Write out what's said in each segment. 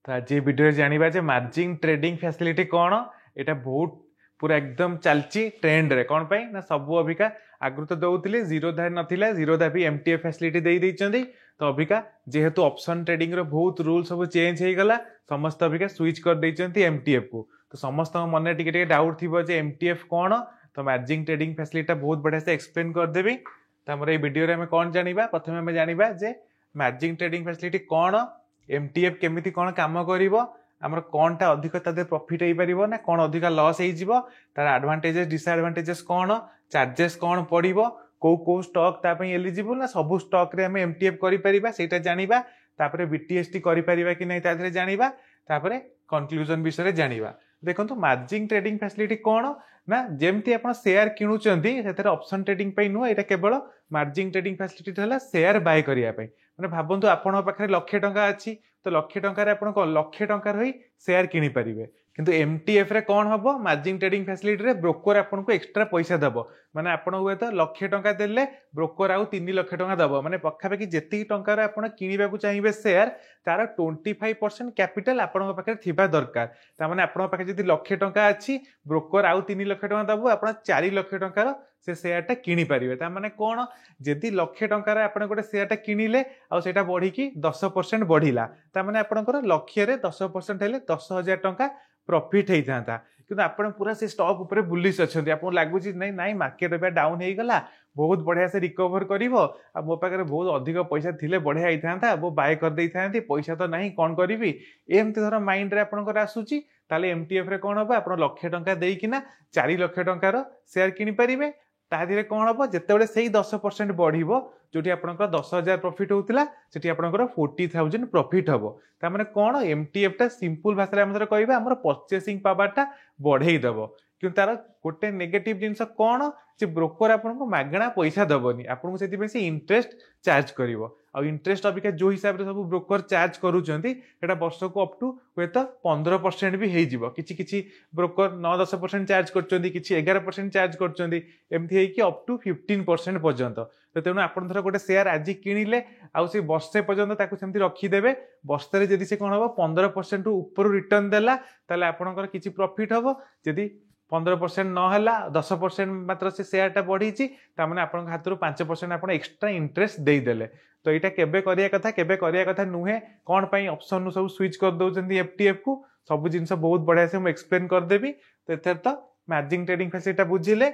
तो आज ये वीडियो जानिबा जे मार्जिन ट्रेडिंग फैसिलिटी कौन एटा बहुत पूरा एकदम चलची ट्रेंड रे कौन पाई ना सब अबिका आगु तो दउथिले जीरो धार नथिला जीरो धार भी एमटीएफ फैसिलिटी देई दैचंदी तो अबिका जेहेतु ऑप्शन ट्रेडिंग रो बहुत रूल सब चेंज हे गला समस्त अबिका स्विच कर दैचंती एमटीएफ को तो समस्त मन टिके टिके डाउट थिबो जे एमटीएफ कौन तो मार्जिन ट्रेडिंग फैसिलिटी बहुत बढ़िया से एक्सप्लेन कर देबी तो हमर ए वीडियो रे हम कौन जानिबा प्रथमे हम जानिबा जे मार्जिन ट्रेडिंग फैसिलिटी कौन एमटीएफ केमिति कौन काम करिवो आमर कोनटा अधिक तादे प्रॉफिट हेई परिवो ना कोन अधिक लॉस हेई जिवो तार एडवांटेजेस डिसएडवांटेजेस कोन चार्जेस कोन पड़िवो को स्टॉक ता पई एलिजिबल ना सब स्टॉक रे हम एमटीएफ करि परिबा सेटा जानिबा तापरे बीटीएसटी करि परिबा कि नै तादरे जानिबा तापरे कंक्लूजन विषय रे जानिबा देखंतु मार्जिन ट्रेडिंग फैसिलिटी कोन ना जेमती आपण शेयर किनुचंदी सेतरे ऑप्शन ट्रेडिंग पई नु एटा केवल मार्जिन ट्रेडिंग फैसिलिटी हला शेयर बाय करिया पई माने भाबंतु आपण पाखरे लाख टंका अछि तो लाख टंका रे आपण को लाख टंका रही शेयर किनि परिबे किंतु एमटीएफ रे कोन हबो मार्जिन ट्रेडिंग फैसिलिटी रे ब्रोकर आपण को एक्स्ट्रा पैसा दबो माने आपण हुए तो लाख टंका देले ब्रोकर आउ 3 लाख टंका दबो माने पक्का कि जेति टंका रे आपण किनिबा को चाहिबे शेयर तार 25% कैपिटल आपण पाखरे थिबा दरकार ता माने आपण पाखरे जदि लाख टंका अछि ब्रोकर आउ 3 लाख टंका दबो आपण 4 लाख टंका से शेयर टा किनि परिबे ता माने कोन जदि लाख टंका रे आपण गोटे शेयर टा किनिले आ सेटा बढ़ी की 10% बढ़िला ता माने आपनकर लक्ष्य रे 10% हेले 10,000 टंका प्रॉफिट हेई थांता किंतु आपण पूरा से स्टॉक ऊपर बुलिश अछंती आपन लागु छी नै नै मार्केट बे डाउन हेई गला बहुत बढ़िया से रिकवर करिवो आ मो पाकर बहुत अधिक पैसा थिले बढ़िया हेई थांता वो बाय कर देई थांती पैसा तो नहीं कोन करिवि एमती धर माइंड रे आपनकर आसुची ताले एमटीएफ रे कोन होबा आपण लक्ष्य टंका देई किना 4 लाख टंका रो शेयर किनि परिबे ता धीरे कोन हबो जेतेबेले सेही 10% बढ़िबो जोटी आपनकर 10,000 प्रॉफिट होतिला सेठी आपनकर 40,000 प्रॉफिट हबो ता माने कोन एमटीएफ ता सिंपल भाषा रे हमर कहबा हमर परचेसिंग पावर ता बढ़ेई दबो किंतु तार गोटे नेगेटिव जिंस कोन जे ब्रोकर आपनको मागणा पैसा दबोनी आपनको सेति पे से इंटरेस्ट चार्ज करिवो आ इंटरेस्ट अबिका जो हिसाब रे सब ब्रोकर चार्ज करूचंती एटा वर्ष को अप टू होय तो 15% भी हेई जिवो किछि किछि ब्रोकर 9-10% चार्ज करचंती किछि 11% चार्ज करचंती एमथि हेई कि अप टू 15% पर्यंत तो तेनु आपण धर गोटे शेयर आज किनिले आ से वर्षे पर्यंत ताकू सेमति रखी देबे वर्ष रे जदी से कोन हबो 15% ऊपर रिटर्न देला ताले आपणकर किछि प्रॉफिट हबो जदी 15% न हला 10% मात्र से शेयर टा बढ़ी छि ता माने आपन हातरु 5% आपन एक्स्ट्रा इंटरेस्ट देई देले तो एटा केबे करिया कथा नुहे कोन पई ऑप्शन नु सब स्विच कर दउचंती एफटीएफ को सब जिंस बहुत बढ़िया से हम एक्सप्लेन कर देबी तो एथर तो मार्जिन ट्रेडिंग फैसिलिटी बुझिले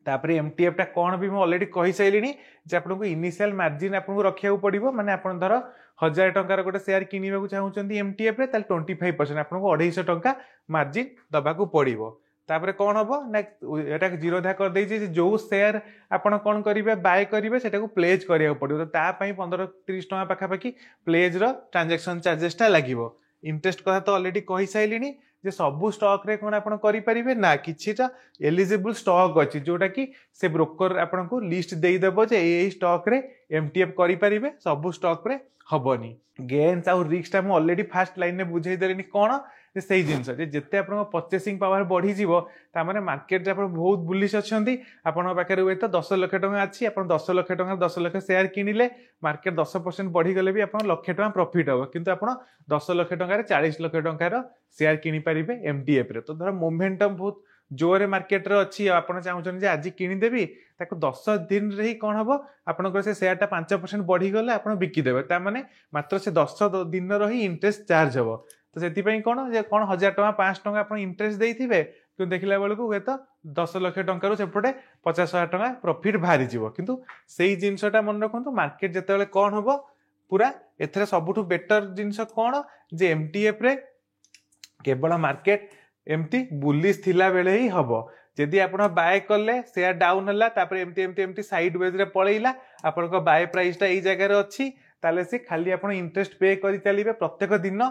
तापरे एमटीएफ टा कोन भी म ऑलरेडी कहि सैलिनी जे आपन को इनिशियल मार्जिन आपन को रखिया पड़िबो माने आपन धर 1000 टंका रो गोटे शेयर किनिबा को चाहउचंती एमटीएफ रे ताल 25% आपन को 250 टंका मार्जिन दबा को पड़िबो तापरे कोन हबो ना एटा जीरो धा कर देई जे जो शेयर आपण कोन करिवे बाय करिवे सेटा को प्लेज करिया पड़िबो तो ता पई 15-30 टंका पाखा पाखी प्लेज रो ट्रांजैक्शन चार्जेस टा लागिवो इंटरेस्ट कथा तो ऑलरेडी कहि सैलिनी जे सब स्टॉक रे कोन आपण करि परिबे ना किछिटा एलिजिबल स्टॉक अछि जोटा कि से ब्रोकर आपण को लिस्ट देई देबो जे एई स्टॉक रे एमटीएफ करि परिबे सब स्टॉक रे हबनी गेन्स आ रिस्क ता म ऑलरेडी फर्स्ट लाइन ने बुझाई देलिनी कोन जे सही जिंस जे जते आपण परचेसिंग पावर बढ़ी जीवो ता माने मार्केट रे आपण बहुत बुलिश अछंती आपण पाखरे होय तो 10 लाख टंका अछि आपण 10 लाख टंका 10 लाख शेयर किनिले मार्केट 10% बढ़ी गले भी आपण लाख टंका प्रॉफिट हो किंतु आपण 10 लाख टंका रे 40 लाख टंका रो शेयर किनि परिबे एमटीएफ रे तो धर मोमेंटम बहुत जोरे मार्केट रे अछि आपण चाहउछन जे आज किनि देबी ताको 10 दिन रे ही कोन हबो आपण को से शेयर टा 5% बढ़ी गले आपण बिकि देबे ता माने मात्र से 10 दिन रो ही इंटरेस्ट चार्ज हबो तो सेति पई कोन जे कोन 1000 टका 5 टका आपण इंटरेस्ट देइथिबे कि देखिला बेल को तो 10 लाख टंका रो सेपटे 50,000 टका प्रॉफिट भारी जीवो किंतु सेही जिंसटा मन रखंतु मार्केट जते बेले कोन हबो पूरा एथरे सबुठु बेटर जिंस कोन जे एमटीएफ रे केवल मार्केट एमती बुलिश थिला बेले ही हबो जदि आपण बाय करले शेयर डाउन हला तापर एमती साइड वेज रे पळैला आपण को बाय प्राइस ता एई जगह रे अछि ताले से खाली आपण इंटरेस्ट पे करि चलिबे प्रत्येक दिन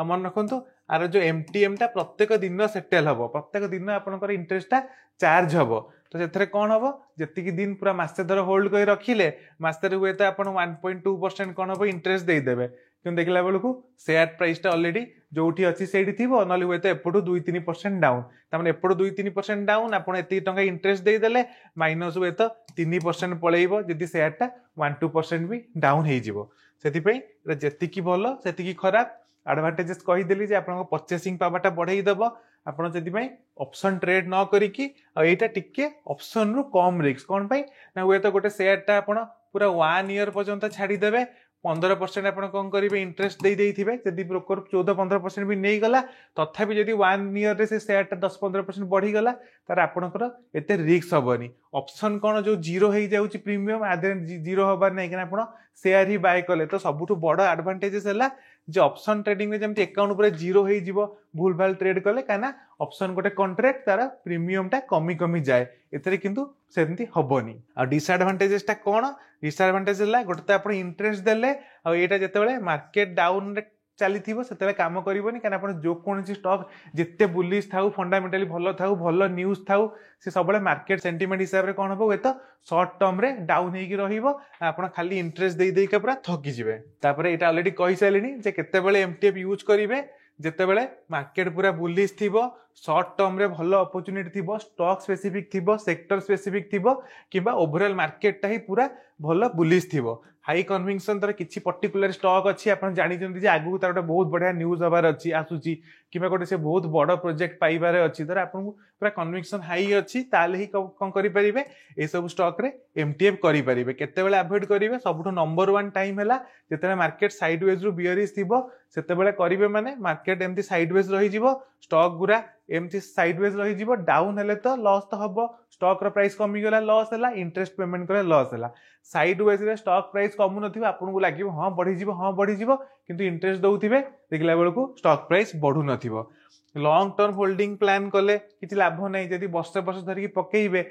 मन रखंतु आर जो एमटीएम ता प्रत्येक दिन सेटल हबो प्रत्येक दिन आपनकर इंटरेस्ट ता चार्ज हबो तो सेथरे कोन हबो जति कि दिन पूरा मासे धर होल्ड करि रखिले मासे रे हुए त आपण 1.2% कोन हबो इंटरेस्ट देई देबे कि देखला बेलू शेयर प्राइस टा ऑलरेडी जोठी अच्छी सेठी थिबो नले हुए तो एपटू 2-3% डाउन तामने एपटू 2-3% डाउन आपण एति टंका इंटरेस्ट देई देले माइनस हुए तो 3% पळेइबो जदि शेयर टा 1-2% भी डाउन हेई जिवो सेति पई जेति की भलो सेति की खराब एडवांटेजेस कहीदेली आपन परचेसिंग पावरटा बढ़ाई दब आपन जदि ऑप्शन ट्रेड न करिकी एटा टिके ऑप्शन रु कम रिस्क कोन पई ना हुए तो गोटे शेयर टा आपन पूरा 1 ईयर पर्यंत छाड़ी देबे 15% आप कौन करेंगे इंटरेस्ट दे देइथिबे जदि ब्रोकर 14-15% भी नहीं गला तथापि जदि 1 ईयर रे से शेयर टा 10-15% बढ़ी गला तार आपनकर एते रिस्क हबनी ऑप्शन कोन जो जीरो हो जाउची प्रीमियम आदे जीरो हबार नै कि आपण शेयर ही बाय कले तो सबुठु बड़ एडवांटेजेस हला जे ऑप्शन ट्रेडिंग में जमती अकाउंट ऊपर जीरो हो जीवो भूल भाल ट्रेड कले काना ऑप्शन गोटे कॉन्ट्रैक्ट तार प्रीमियम टा कमी कमी जाए एतरे किंतु सेमती हबनी आ डिसएडवांटेजेस टा कोन डिसएडवांटेज हला गोटे तो आपण इंटरेस्ट देले आ एटा जेतेबेले मार्केट डाउन रे चली से काम करनी क्या जो कौन स्टॉक जिते बुलिश था फंडामेंटाली भल था भल न्यूज था सी सब मार्केट सेंटिमेंट हिसाब से कौन हम हुए तो शॉर्ट टर्म रे डाउन हो खाली इंटरेस्ट दे देके पूरा थकी जिवे तापर एटा ऑलरेडी कहि साइलिनी केतेबेले एमटीएफ यूज करिवे जेतेबेले मार्केट पूरा बुलिश थिबो शॉर्ट टर्म रे भल अपॉर्चुनिटी थिबो स्टॉक स्पेसिफिक थिबो सेक्टर स्पेसिफिक थिबो किबा ओवरऑल मार्केट टा ही पूरा भल बुलिश थिबो हाई कन्विक्शन तार किसी पर्टिकुलर स्टॉक अच्छी आप जानते जे आगु तार गोटे बहुत बढ़िया न्यूज हबार अच्छी आसूची कि गोटे से बहुत बड़ प्रोजेक्ट पाइबार अच्छी तर आपको पूरा कन्विक्शन हाई अच्छी ताले ही कौन करेंगे ये सब स्टॉक रे एमटीएफ करेंगे केतेबेले अवॉइड करेंगे सबुठ नंबर 1 टाइम है जिते मार्केट साइडवेज रु बियरिश थिबो सेतेबेले करेंगे माने मार्केट एमती साइडवेज रही जिवो स्टॉक गुरा एमती साइडवेज रही जिवो डाउन हेले तो लॉस तो हबो स्टॉक रो प्राइस कमी गला लॉस हैला इंटरेस्ट पेमेंट करे लॉस हैला साइडवेज रे स्टॉक प्राइस कमु नथिबो आपनको लागिवो हां बढ़ी जिवो किंतु इंटरेस्ट दउथिबे देखला बेलको स्टॉक प्राइस बढ़ु नथिबो लॉन्ग टर्म होल्डिंग प्लान कले किछि लाभ नै जदि वर्ष धरिकी पकेइबे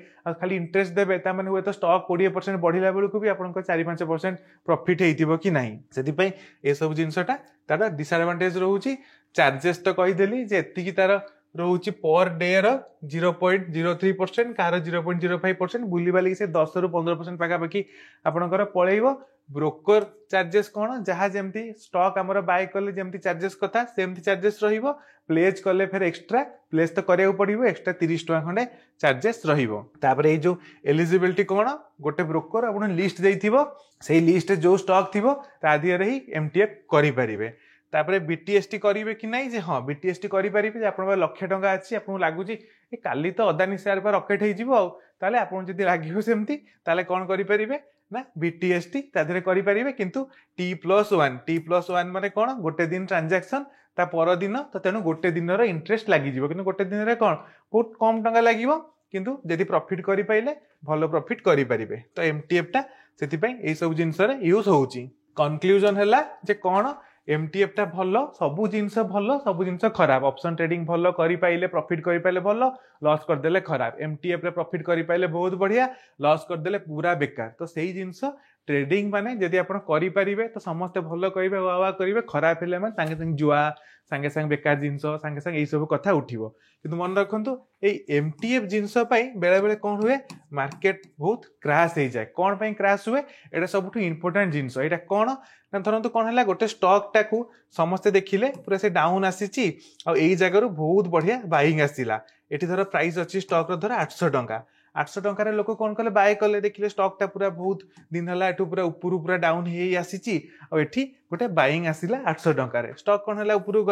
खाली इंटरेस्ट देबे ता माने हुए तो स्टॉक 20% बढ़िला बेलको भी आपनको 4-5% प्रॉफिट हेइतिबो कि नाही सेति पई ए सब जिंसटा तार डिसएडवांटेज रहउची चार्जेस तो कहि देली जे एतिकी तार रोचे पर डे रो 0.03% कार 0.05% बुली बाली से 10 रु 15% पाखापाखि आपनकर पळेइबो ब्रोकर चार्जेस कोन जहाँ जमती स्टॉक हमर बाय कले जमती चार्जेस कथा सेमती चार्जेस रहिबो प्लेज कले फिर एक्स्ट्रा प्लेज तो करिया पड़िबो एक्स्ट्रा 30 टका खंडे चार्जेस रहिबो तापर ए जो एलिजिबिलिटी कोन गोटे ब्रोकर आपन लिस्ट देइथिबो सेही लिस्ट जो स्टॉक थिबो ता दियरे ही एमटीएफ करि परिबे तापरे बीटीएसटी करेंगे कि नहीं जे हाँ बीटीएसटी करेंगे आप लाख टंका अच्छी आपको लगुच काली तो अदानी शेयर पर रकेट होताले आप लगे सेमती कौन करेंगे ना बीटीएसटी तादे करेंगे किंतु T+1 माने कौन गोटे दिन ट्रांजैक्शन ता पर दिन तो तेणु गोटे दिन इंटरेस्ट लगी कि गोटे दिन कौन बहुत कम टंका लगे किंतु जदि प्रॉफिट करि पाइले भलो प्रॉफिट करि परिबे तो एमटीएफ टा सेति पई ए सब जिंस रे यूज होउची कंक्लूजन हैला जे कोन एमटीएफ टा भलो सबु जिनस खराब ऑप्शन ट्रेडिंग भलो करि पाइले प्रॉफिट करि पाइले भलो लॉस कर देले खराब एमटीएफ रे प्रॉफिट करि पाइले बहुत बढ़िया लॉस कर देले पूरा बेकार तो सेही जिनस ट्रेडिंग माने जदि आपण करि परिबे तो समस्त भलो कहिबे वावा करिवे खराब हेले माने संगे संगे जुआ संगे संगे बेकार जिनस संगे संगे एई सब कथा उठिबो किंतु मन रखंतु ए एमटीएफ जिनस पई बेले बेले कोन हुए मार्केट बहुत क्रैश हो जाए कोन पई क्रैश हुए एटा सबुठु इंपोर्टेंट जिनस एटा कोन ना धरंतु कोन हला गोटे स्टॉक टाकू समस्त देखिले पूरा से डाउन आसीची आ एई जगह रु बहुत बढ़िया बाइंग आसीला एठी धर प्राइस अछि स्टॉक रो धर 800 टंका 800 टंका लोक कौन कले बाय कले देखिले स्टॉक टा पूरा बहुत दिन हला एठू पूरा ऊपर पूरा डाउन हे आसीची आ एठी गोटे बाइंग आसीला 800 टंका रे स्टॉक कौन हला ऊपर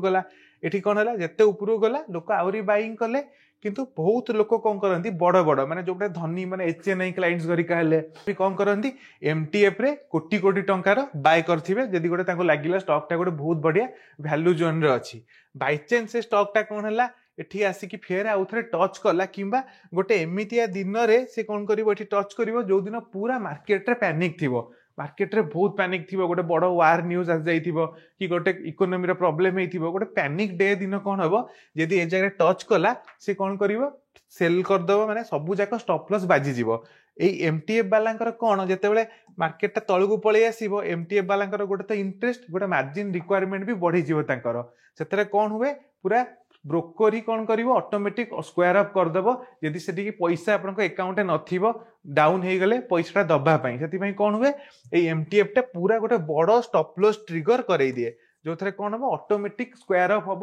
गला एठी कौन हला जत्ते ऊपर गला लोक आउरी बाइंग कले किंतु बहुत लोक कौन करंती बड़ बड़ माने जोटा धनी माने एचएनआई क्लाइंट्स गरी कहले भी कौन करंती एमटीएफ रे कोटी कोटी टंकार बाय करथिबे जदी गोटे ताको लागिला स्टॉक टा गोटे बहुत बढ़िया वैल्यू जोन रे अछि बाय चांस से स्टॉक टा कौन हला एठी आसिकी फेर आउ थरे टच कला किंबा गोटे एमितिया दिन रे से कौन करिवो एठी टच करिवो जो दिन पूरा मार्केट रे पैनिक थिवो मार्केट रे बहुत पैनिक थिवो गोटे बड़ वार न्यूज आ जाइथिवो कि गोटे इकोनॉमी रे प्रॉब्लम हेइथिवो गोटे पैनिक डे दिन कौन हबो जदी ए जगह टच कला से कौन करिवो सेल कर दबो माने सबु जाक स्टॉप लॉस बाजी जिवो एई एमटीएफ वालांकर कोन जेतेबेले मार्केट ता तळगु पळै आसीबो एमटीएफ वालांकर गोटे तो इंटरेस्ट गोटे मार्जिन रिक्वायरमेंट भी बढ़ी जिवो तांकर सेतरे कोन हुए पूरा ब्रोकर ही कौन कर ऑटोमेटिक स्क्वायर अप करदेव जदि से पैसा आप अकाउंट नथिबो डाउन हो गले पैसा दबापाई से कौन हुए ये एमटीएफ टा पूरा गोटे बड़ स्टॉप लॉस ट्रिगर कर दिए जो थे कौन हम ऑटोमेटिक स्क्वायर अप हम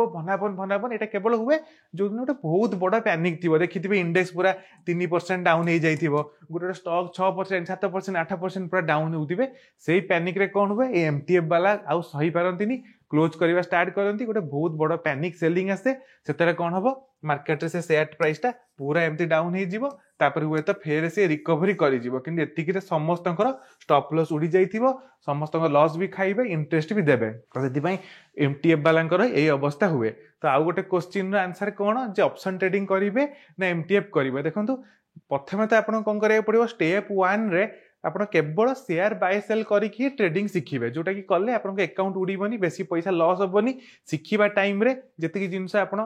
भनापन यहाँ केवल हुए जो दिन गोटे बहुत बड़ा पैनिक थी देखिए इंडेक्स पूरा 3% डाउन हो जाइए गोटे स्टॉक 6% 7% 8% पूरा डाउन होते से पैनिक रे कौन हुए एमटीएफ वाला आउ सही पारती क्लोज करवा स्टार्ट करती गोटे बहुत बड़ पैनिक सेलिंग आसे से कौन हम मार्केट से शेयर प्राइसटा पूरा एमती डाउन हो हुए तो फेर से रिकवरी कर समस्त स्टॉप लॉस उड़ी जाइथिबो समस्त लॉस भी खाइबे इंटरेस्ट भी देबे तो से एमटीएफ वाला यही अवस्था हुए तो आउ गोटे क्वेश्चन आंसर कौन जे ऑप्शन ट्रेडिंग करेंगे ना एमटीएफ करेंगे देखो प्रथम तो आपको कौन करा पड़ो स्टेप 1 रे ଆପଣ କେବଳ ସେୟାର ବାଏ ସେଲ୍ କରିକି ଟ୍ରେଡିଂ ଶିଖିବେ ଯୋଉଟା କି କଲେ ଆପଣଙ୍କ ଆକାଉଣ୍ଟ ଉଡ଼ିବନି ବେଶୀ ପଇସା ଲସ୍ ହବନି ଶିଖିବା ଟାଇମରେ ଯେତିକି ଜିନିଷ ଆପଣ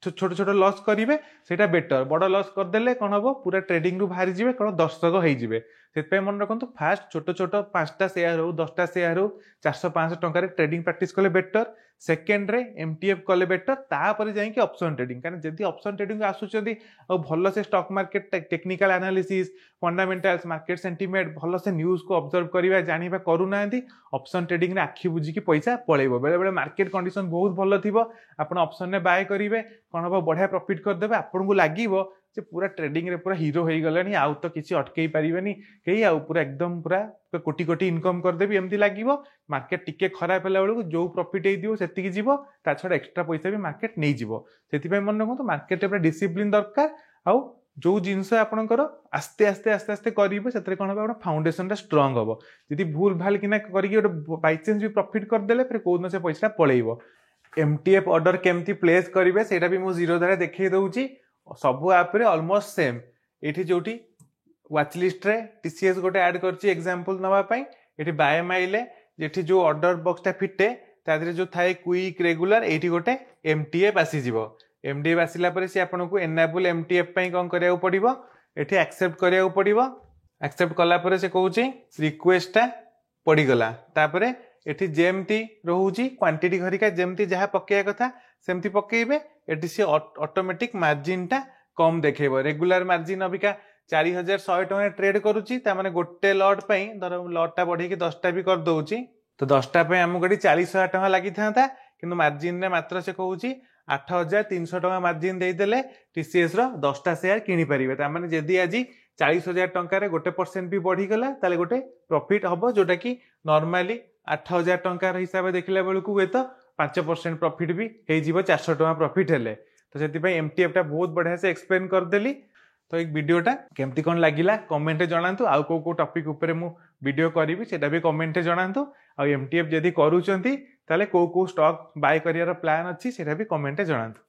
ଛୋଟ ଛୋଟ ଲସ୍ କରିବେ ସେଇଟା ବେଟର ବଡ଼ ଲସ୍ କରିଦେଲେ କ'ଣ ହବ ପୁରା ଟ୍ରେଡିଂରୁ ବାହାରି ଯିବେ କ'ଣ ଦର୍ଶକ ହେଇଯିବେ ସେଥିପାଇଁ ମନେ ରଖନ୍ତୁ ଫାଷ୍ଟ ଛୋଟ ଛୋଟ 5ଟା ସେୟାର ହଉ 10ଟା ସେୟାର ହଉ 400-500 ଟଙ୍କାରେ ଟ୍ରେଡିଂ ପ୍ରାକ୍ଟିସ୍ କଲେ ବେଟର सेकेंड रे एमटीएफ कले बेटर तापर जाइए ऑप्शन ट्रेडिंग कारण जदि ऑप्शन ट्रेडिंग आसुचंदी और भल से stock market technical analysis fundamentals market sentiment भल से न्यूज को ऑब्जर्व करिवा जानिबा करूना ऑप्शन ट्रेडिंग रे आखि बुझी पैसा पळेबो बेले बेले मार्केट कंडीशन बहुत भल थिबो आपण ऑप्शन ने बाय करिवे कोन हो बढ़िया प्रॉफिट कर देबे आपन को लागिवो जे पूरा ट्रेडिंग रे पूरा हीरो हो गलानी आउ तो किसी अटकई पारिबेनी कई आउ पूरा एकदम पूरा कोटी कोटी इनकम कर देबी एमती लागिवो मार्केट टिके खराब होला बेलू जो प्रॉफिट हे दियो सेतिकी जीवो ता छडा एक्स्ट्रा पैसा भी मार्केट नै जीवो सेति मन रखो तो मार्केट रे पूरा डिसिप्लिन दरकार आउ जो जिनस आपणकर आस्ते आस्ते आस्ते आस्ते करेंगे से कौन हम फाउंडेशन टा स्ट्रंग हम जी भूल भाल कि करके बाई चान्स भी प्रॉफिट करदे फिर कौन से पैसा पलैब एमटीएफ ऑर्डर केमती प्लेस करेंगे सेटा भी मुझे जीरो द्वारा देखा दूसरी सबू आप ऑलमोस्ट सेम ये जो वाच लिस्ट रे टीसीएस गोटे ऐड कर एग्जांपल नवापाई ये बाय माइले ये जो ऑर्डर बॉक्सटा फिटे तादरे जो थाए क्विक रेगुलर ये गोटे एमटीएफ आसीज एमटीएफ आसला सी आपको एनाबल एमटीएफ कौन करा पड़ो ये एक्सेप्ट करा पड़ो एक्सेप्ट कला से कौच रिक्वेस्टा पड़गला तापर ये जेमती रोचे क्वांटिटी घरिका जमती जहाँ पकड़ा कथा सेमती पकेबे ये सी ऑटोमेटिक मार्जिन टा कम देखेब रेगुलर मार्जिन अबिका 4100 टଙ୍କା ट्रेड करुच्ची ताने गोटे लट धर लटा बढ़े 10टा भी कर दौची तो 10टा आमको 40,000 टଙ୍କା लगी था कि मार्जिन रे मात्र से कहूँ 8,300 टଙ୍କା मार्जिन देदेले टीसीएस रो 10टा शेयर किनी पारिबे तामाने जदी आज 40,000 टଙ୍କା रे 1% भी बढ़ी गला ताले गोटे प्रॉफिट हबो जोटा कि नॉर्मली 8,000 टଙ୍କା हिसाब देखला बेलू हुए तो 5% प्रॉफिट भी हो 400 टଙ୍କା प्रॉफिट हेले तो से एमटीएफ टा बहुत बढ़िया से एक्सप्लेन करदेली तो एक वीडियोटा केमती कौन लगिला कमेंट जनातु आउ को टॉपिक ऊपर मु वीडियो करी सेटा भी कमेंट जनातु आ एमटीएफ जदि करूचंती ताले को स्टॉक बाय करियार प्लान अच्छी सेटा भी कमेंट जनातु।